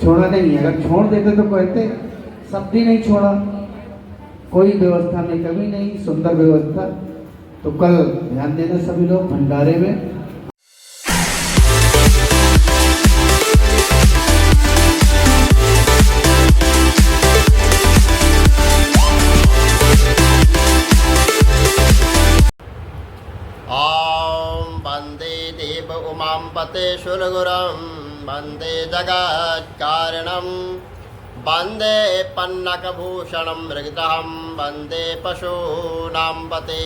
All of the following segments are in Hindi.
छोड़ा नहीं। अगर छोड़ देते तो कहते सब भी नहीं छोड़ा, कोई व्यवस्था में कमी नहीं, सुंदर व्यवस्था। तो कल ध्यान देना सभी लोग भंडारे में। वंदे देव उमां पते शूलगुरं वंदे जगत्कारणं वंदे पन्नकभूषणं मृगतहं वंदे पशूनां पते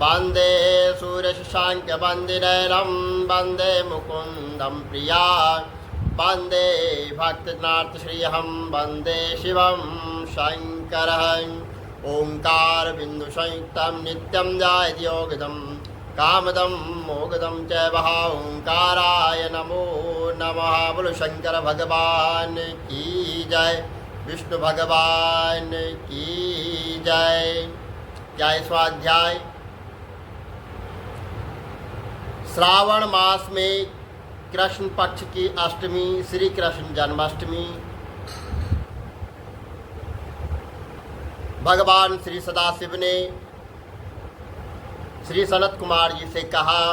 वंदे सूर्यशशाङ्कवन्दिनयनं वंदे मुकुन्दं प्रिया वंदे भक्तनाथश्रियं वंदे शिवं शङ्करं ओंकार बिंदु संयुक्तं नित्यं जायति योगिदं कामदं मोगदं च वहा ओंकाराय नमो नमः। बोलो शंकर भगवान की जय, विष्णु भगवान की जय। क्या स्वाध्याय श्रावण मास में कृष्ण पक्ष की अष्टमी श्री कृष्ण जन्माष्टमी भगवान श्री सदाशिव ने श्री सनत कुमार जी से कहा,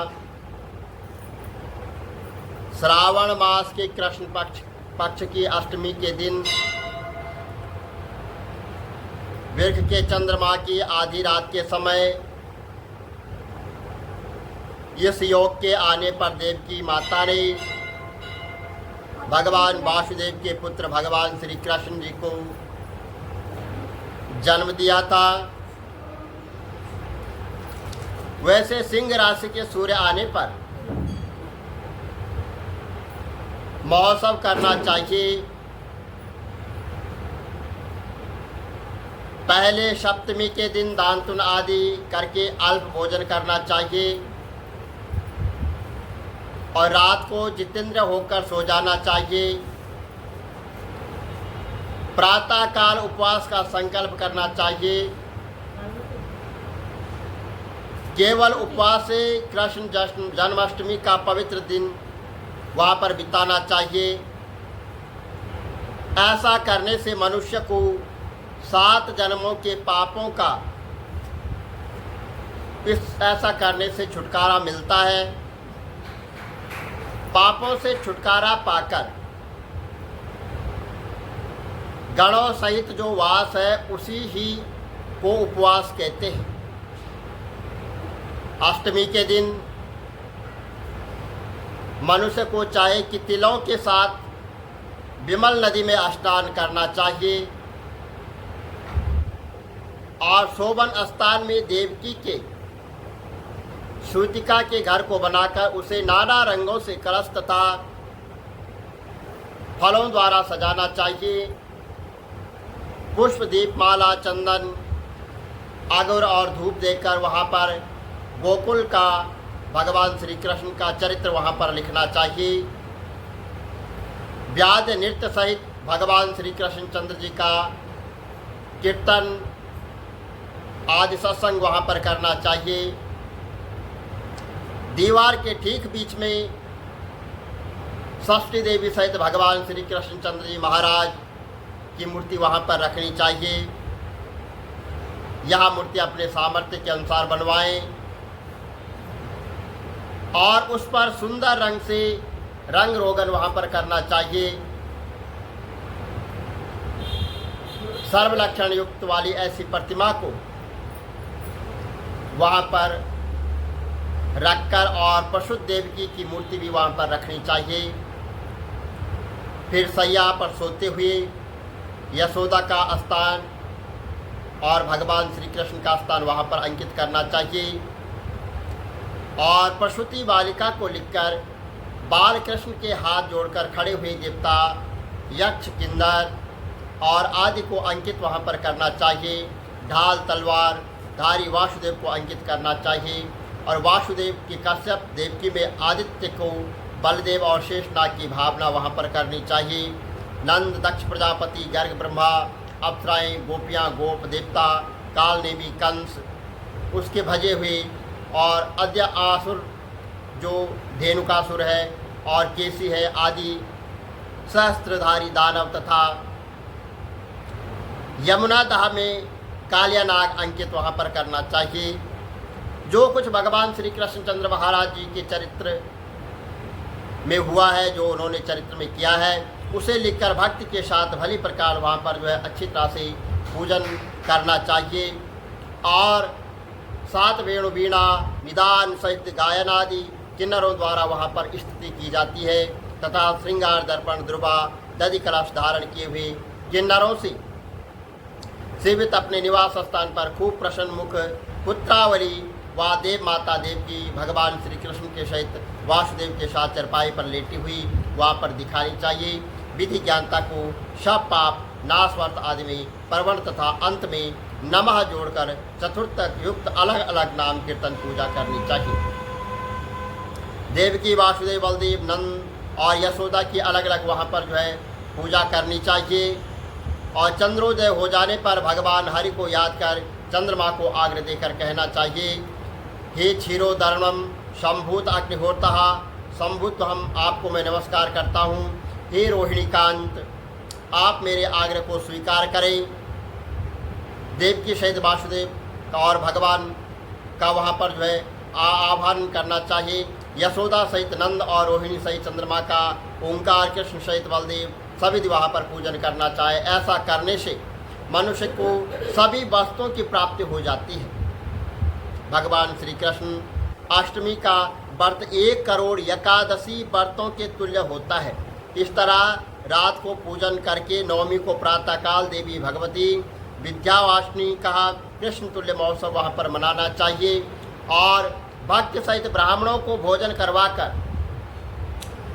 श्रावण मास के कृष्ण पक्ष की अष्टमी के दिन वृक्ष के चंद्रमा की आधी रात के समय इस योग के आने पर देवकी माता ने भगवान वासुदेव के पुत्र भगवान श्री कृष्ण जी को जन्म दिया था। वैसे सिंह राशि के सूर्य आने पर महोत्सव करना चाहिए। पहले सप्तमी के दिन दान पुण्य आदि करके अल्प भोजन करना चाहिए और रात को जितेंद्र होकर सो जाना चाहिए। प्रातः काल उपवास का संकल्प करना चाहिए। केवल उपवास से कृष्ण जन्माष्टमी का पवित्र दिन वहाँ पर बिताना चाहिए। ऐसा करने से मनुष्य को 7 जन्मों के पापों का ऐसा करने से छुटकारा मिलता है। पापों से छुटकारा पाकर गणों सहित जो वास है उसी ही को उपवास कहते हैं। अष्टमी के दिन मनुष्य को चाहे कि तिलों के साथ विमल नदी में स्नान करना चाहिए और शोभन स्थान में देवकी के श्रुतिका के घर को बनाकर उसे नाना रंगों से कलश तथा फलों द्वारा सजाना चाहिए। पुष्प दीपमाला चंदन अगुर और धूप देकर वहाँ पर गोकुल का भगवान श्री कृष्ण का चरित्र वहाँ पर लिखना चाहिए। व्याध नृत्य सहित भगवान श्री कृष्ण चंद्र जी का कीर्तन आदि सत्संग वहाँ पर करना चाहिए। दीवार के ठीक बीच में षष्ठी देवी सहित भगवान श्री कृष्ण चंद्र जी महाराज की मूर्ति वहाँ पर रखनी चाहिए। यह मूर्ति अपने सामर्थ्य के अनुसार बनवाएं और उस पर सुंदर रंग से रंग रोगन वहाँ पर करना चाहिए। सर्वलक्षण युक्त वाली ऐसी प्रतिमा को वहाँ पर रखकर और पशु देवकी की मूर्ति भी वहाँ पर रखनी चाहिए। फिर सैया पर सोते हुए यशोदा का स्थान और भगवान श्री कृष्ण का स्थान वहाँ पर अंकित करना चाहिए और प्रसूति बालिका को लिखकर बाल कृष्ण के हाथ जोड़कर खड़े हुए देवता यक्ष किन्नर और आदि को अंकित वहाँ पर करना चाहिए। ढाल तलवार धारी वासुदेव को अंकित करना चाहिए और वासुदेव की कश्यप देवकी में आदित्य को बलदेव और शेषनाग की भावना वहाँ पर करनी चाहिए। नंद दक्ष प्रजापति गर्ग ब्रह्मा अप्सराएं गोपियाँ गोप देवता काल नेमी कंस उसके भजे हुए और अद्य आसुर जो धेनुकासुर है और केसी है आदि सहस्त्रधारी दानव तथा यमुना दह में कालिया नाग अंकित वहाँ पर करना चाहिए। जो कुछ भगवान श्री कृष्णचंद्र महाराज जी के चरित्र में हुआ है, जो उन्होंने चरित्र में किया है, उसे लिखकर भक्ति के साथ भली प्रकार वहाँ पर जो है अच्छी तरह से पूजन करना चाहिए। और 7 वेणु वीणा निदान सहित गायन आदि किन्नरों द्वारा वहाँ पर स्तुति की जाती है तथा श्रृंगार दर्पण ध्रुवा दधि कलश धारण किए हुए किन्नरों से सेवित अपने निवास स्थान पर खूब प्रसन्न मुख पुत्रावली व देव माता देव की भगवान श्री कृष्ण के सहित वासुदेव के साथ चरपाई पर लेटी हुई वहाँ पर दिखानी चाहिए। विधि ज्ञानता को सब पाप नाशवर्त आदि में प्रवण तथा अंत में नमः जोड़कर चतुर्थ युक्त अलग अलग नाम कीर्तन पूजा करनी चाहिए। देवकी वासुदेव बलदेव नंद और यशोदा की अलग अलग वहाँ पर जो है पूजा करनी चाहिए। और चंद्रोदय हो जाने पर भगवान हरि को याद कर चंद्रमा को आग्रह देकर कहना चाहिए, हे क्षीरोदर्णम संभूत अग्निहोत्रः संभूत हम आपको मैं नमस्कार करता हूँ। हे रोहिणी कांत आप मेरे आग्रह को स्वीकार करें। देवकी सहित वासुदेव और भगवान का वहाँ पर जो है आह्वान करना चाहिए। यशोदा सहित नंद और रोहिणी सहित चंद्रमा का, ओंकार कृष्ण सहित बलदेव सभी वहाँ पर पूजन करना चाहिए। ऐसा करने से मनुष्य को सभी वस्तुओं की प्राप्ति हो जाती है। भगवान श्री कृष्ण अष्टमी का व्रत 1 करोड़ एकादशी व्रतों के तुल्य होता है। इस तरह रात को पूजन करके नवमी को प्रातःकाल देवी भगवती विद्यावासिनी का कृष्ण तुल्य महोत्सव वहाँ पर मनाना चाहिए और भक्त सहित ब्राह्मणों को भोजन करवाकर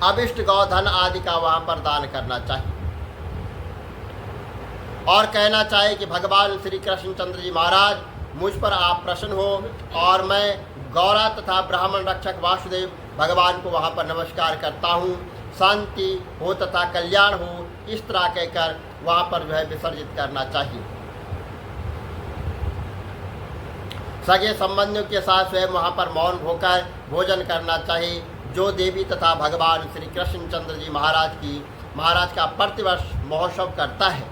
अभिष्ट गौधन आदि का वहाँ पर दान करना चाहिए। और कहना चाहिए कि भगवान श्री कृष्णचंद्र जी महाराज मुझ पर आप प्रसन्न हो और मैं गौरा तथा ब्राह्मण रक्षक वासुदेव भगवान को वहाँ पर नमस्कार करता हूँ। शांति हो तथा कल्याण हो, इस तरह कहकर वहाँ पर जो है विसर्जित करना चाहिए। सगे संबंधियों के साथ स्वयं वहाँ पर मौन होकर भोजन करना चाहिए। जो देवी तथा भगवान श्री कृष्णचंद्र जी महाराज का प्रतिवर्ष महोत्सव करता है,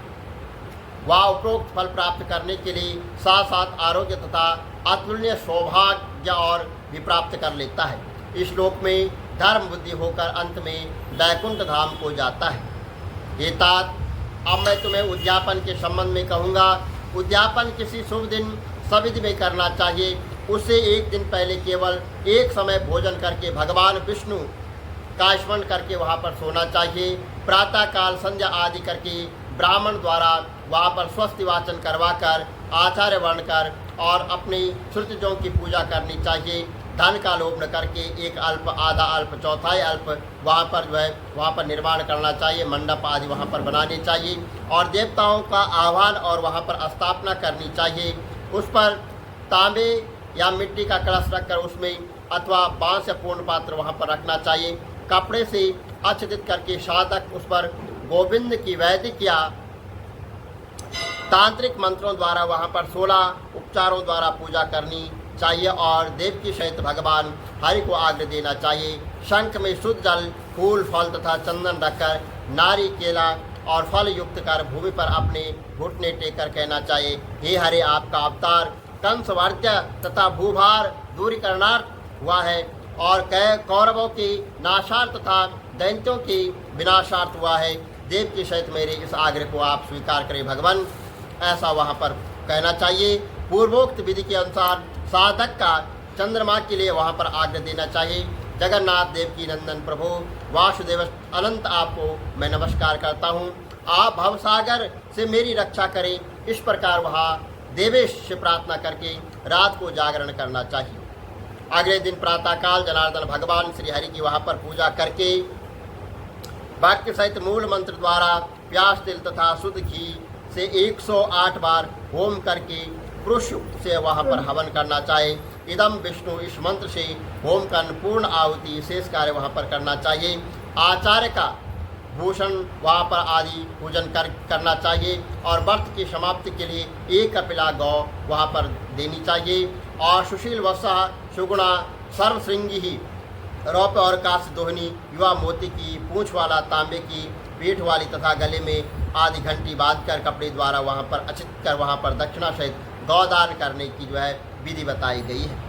वह उपरोक्त फल प्राप्त करने के लिए साथ साथ आरोग्य तथा अतुलनीय सौभाग्य और भी प्राप्त कर लेता है। इस लोक में धर्म बुद्धि होकर अंत में वैकुंठ धाम को जाता है। ये तात अब मैं तुम्हें उद्यापन के संबंध में कहूँगा। उद्यापन किसी शुभ दिन सविधि में करना चाहिए। उससे 1 दिन पहले केवल एक समय भोजन करके भगवान विष्णु का स्मरण करके वहाँ पर सोना चाहिए। प्रातःकाल संध्या आदि करके ब्राह्मण द्वारा वहाँ पर स्वस्ति वाचन करवाकर आचार्य वर्ण कर और अपनी श्रुतिजों की पूजा करनी चाहिए। धन का लोभ न करके एक अल्प, आधा अल्प, चौथाई अल्प वहाँ पर जो है वहाँ पर निर्माण करना चाहिए। मंडप आदि वहाँ पर बनाने चाहिए और देवताओं का आह्वान और वहाँ पर स्थापना करनी चाहिए। उस पर तांबे या मिट्टी का कलश रखकर उसमें अथवा बांस या पूर्ण पात्र वहाँ पर रखना चाहिए। कपड़े से आच्छादित करके साधक उस पर गोविंद की वैदिक या तांत्रिक मंत्रों द्वारा वहाँ पर 16 उपचारों द्वारा पूजा करनी चाहिए और देव की सहित भगवान हरि को आग्रह देना चाहिए। शंख में शुद्ध जल, फूल, फल तथा चंदन रखकर नारी, केला और फल युक्त कर भूमि पर अपने घुटने टेक कर कहना चाहिए, हे हरे आपका अवतार कंसवर्ज्य तथा भूभार दूरीकरणार्थ हुआ है और कौरवों की नाशार्थ तथा दैत्यों की विनाशार्थ हुआ है। देव की सहित मेरे इस आग्रह को आप स्वीकार करें भगवान, ऐसा वहाँ पर कहना चाहिए। पूर्वोक्त विधि के अनुसार साधक का चंद्रमा के लिए वहाँ पर आग्रह देना चाहिए। जगन्नाथ देव की नंदन प्रभु वासुदेव अनंत आपको मैं नमस्कार करता हूँ, आप भवसागर से मेरी रक्षा करें। इस प्रकार वहाँ देवेश से प्रार्थना करके रात को जागरण करना चाहिए। अगले दिन प्रातःकाल जनार्दन भगवान श्री हरि की वहाँ पर पूजा करके वाक्य सहित मूल मंत्र द्वारा प्यास तिल तथा शुद्ध घी से 108 बार होम करके पुरुष से वहाँ पर हवन करना चाहिए। इदम विष्णु इस मंत्र से होम का पूर्ण आहुति शेष कार्य वहाँ पर करना चाहिए। आचार्य का भूषण वहाँ पर आदि पूजन करना चाहिए और व्रत की समाप्ति के लिए 1 कपिला गौ वहाँ पर देनी चाहिए और सुशील वत्सा सुगुणा सर्वश्रृंगी ही रौप्य और कांस्य दोहनी युवा मोती की पूंछ वाला तांबे की पीठ वाली तथा गले में आदि घंटी बांधकर कपड़े द्वारा वहाँ पर अचित कर वहाँ पर दक्षिणा सहित गौदान करने की जो है विधि बताई गई है।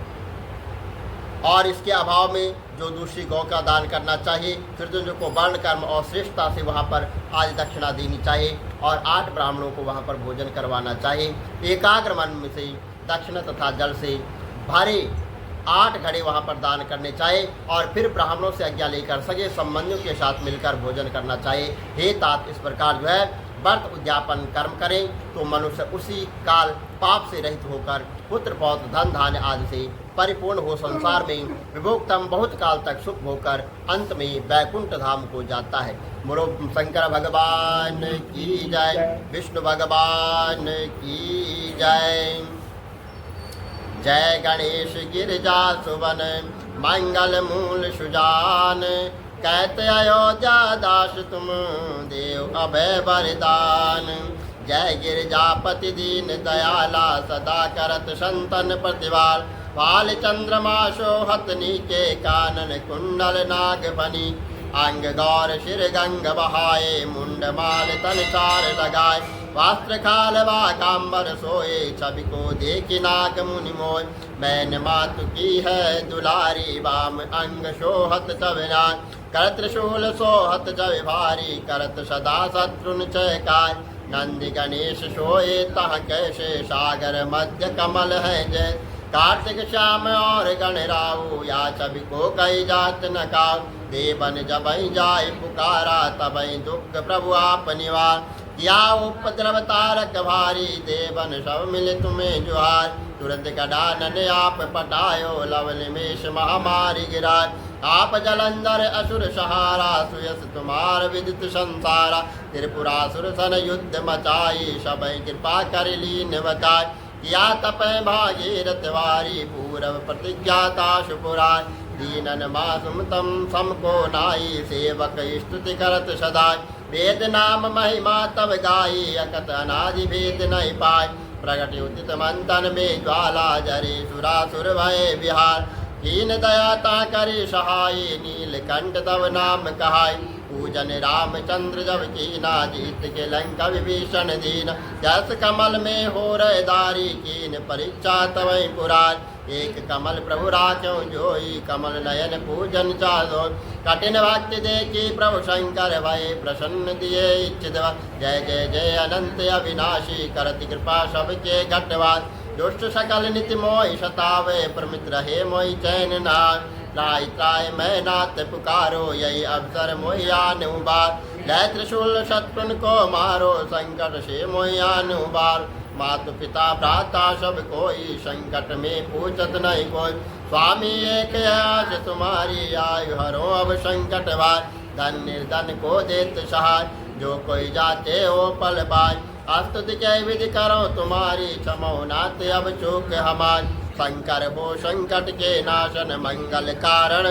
और इसके अभाव में जो दूसरी गौ का दान करना चाहिए, फिर जो को वर्ण कर्म और श्रेष्ठता से वहाँ पर आदि दक्षिणा देनी चाहिए और 8 ब्राह्मणों को वहाँ पर भोजन करवाना चाहिए। एकाग्र मन में से दक्षिणा तथा जल से भारी 8 घड़े वहाँ पर दान करने चाहिए और फिर ब्राह्मणों से आज्ञा लेकर सगे संबंधियों के साथ मिलकर भोजन करना चाहिए। हे तात, इस प्रकार जो है व्रत उद्यापन कर्म करें तो मनुष्य उसी काल पाप से रहित होकर पुत्र पौत्र धन धान्य आदि से परिपूर्ण हो संसार में विभोक्तम बहुत काल तक सुख होकर अंत में वैकुंठ धाम को जाता है। बोलो शंकर भगवान की जय, विष्णु भगवान की जय। जय गणेश गिरिजा सुवन मंगल मूल सुजान, कहते अयोध्या दास तुम देव अभय वरदान। जय गिरिजापति दीन दयाला सदा करत संतन प्रतिवाल, पाल चंद्रमा शोहत नीके कानन कुंडल नाग बनी, अंग गौर शिर गंग बहाए मुंड माल तन चार लगाए, वस्त्र खाल वागाम्बर सोए छवि को देखी नाग मुनि मोय, मैंने मातु की है दुलारी वाम अंग शोहत चविनाय, करत त्रिशूल सोहत जय भारी करत सदा शत्रुन चयकाय, नंदी गणेश सोए तह कैसे सागर मध्य कमल है जय, कार्तिक श्याम और गणराऊ या छवि को कई जात न काऊ, देवन जब जाय पुकारा तब दुख प्रभु आप निवार, किया उपद्रव तारक भारी देवन सब मिले तुम्हें जुहार, तुरंत गडानन आप पटायो लवल मेष महामारी गिराय, आप जलंधर असुर सहारा सुयस तुम्हार विदित संसारा, त्रिपुरासुर सन युद्ध मचाई सबई कृपा कर लीन बचाय, किया तपय भागीरथ वारी पूरव प्रतिज्ञाता शुपुराय, दीनन मासुम तम समको नाई सेवक स्तुति करत सदाय, वेद नाम महिमा तब गाई अकत अनादि भेद नहीं पाय, प्रगट उदित मंथन में ज्वाला जरे सुरासुर भय विहार, कीन दया ता करी सहाय नीलकंठ तव नाम कहाय, पूजन रामचंद्र जब कीना जीत के लंका विभीषण दीन, जस कमल में हो रहे दारी कीन परीक्षा तवै पुरार, एक कमल प्रभु राख्यो जोई कमल नयन पूजन चालो, कठिन भक्ति देखी प्रभु शंकर भय प्रसन्न दिए इच्छित, जय जय जय अनंत अविनाशी करति कृपा सबके घटवाद, दुष्ट सकल नित्य मोहि सतावे प्रमित रहे मोहि चैन नाथ, त्राय त्राय मैं नाथ पुकारो यही अवसर मोहियान उबार, लय त्रिशूल शत्रुन को मारो संकट से मोहियान उबार, मातु पिता भ्राता सब कोई संकट में पूछत नहीं कोई, स्वामी एक आस तुम्हारी आयु हरो अब संकट भार, धन निर्धन को देत सहाय जो कोई जाते हो पल पाय, स्तुति के विधि करो तुम्हारी क्षमो नाथ अब चूक हमार, शंकर हो संकट के नाशन मंगल कारण,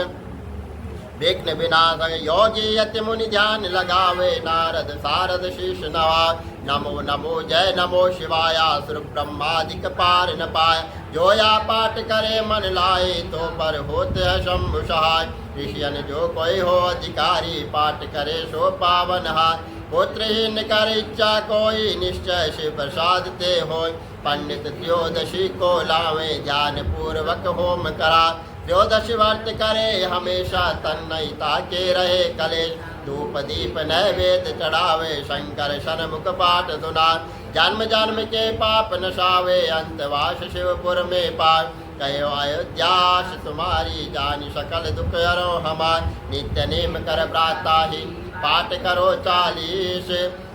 विघ्न विनाशक योगी यति मुनि ध्यान लगावे, नारद सारद शीश नवा, नमो नमो जय नमो शिवाय, सुर ब्रह्मादिक पार न पाय, जो या पाठ करे मन लाए तो पर होते है शंभु सहाय, ऋषियन जो कोई हो अधिकारी पाठ करे सो पावन हाय, पुत्रहीन कर इच्छा कोई निश्चय शिव प्रसाद ते होय, पंडित त्रयोदशी को लावे ज्ञान पूर्वक होम करा, त्रयोदशी व्रत करे हमेशा तन्मयता के रहे कलेश, धूप दीप नैवेद्य चढ़ावे शंकर सन्मुख पाठ सुना, जन्म जन्म के पाप नशावे अंतवास शिवपुर में पार, कहो अयोध्यास तुम्हारी जानी सकल दुख हरो हमार, नित्य नेम कर प्राता ही पाठ करो 40,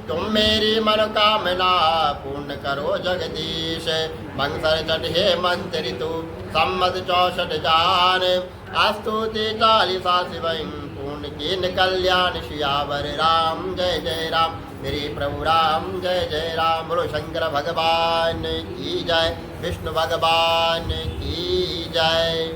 तुम मेरी मनोकामना पूर्ण करो जगदीश, मंगल चट हे मंत्र ऋतु सम्मत 64 जान, स्तुति 40 शिवं पूर्ण कीन कल्याण, सियावर राम जय जय राम, मेरे प्रभु राम जय जय राम, बोलो शंकर भगवान की जय, विष्णु भगवान की जय।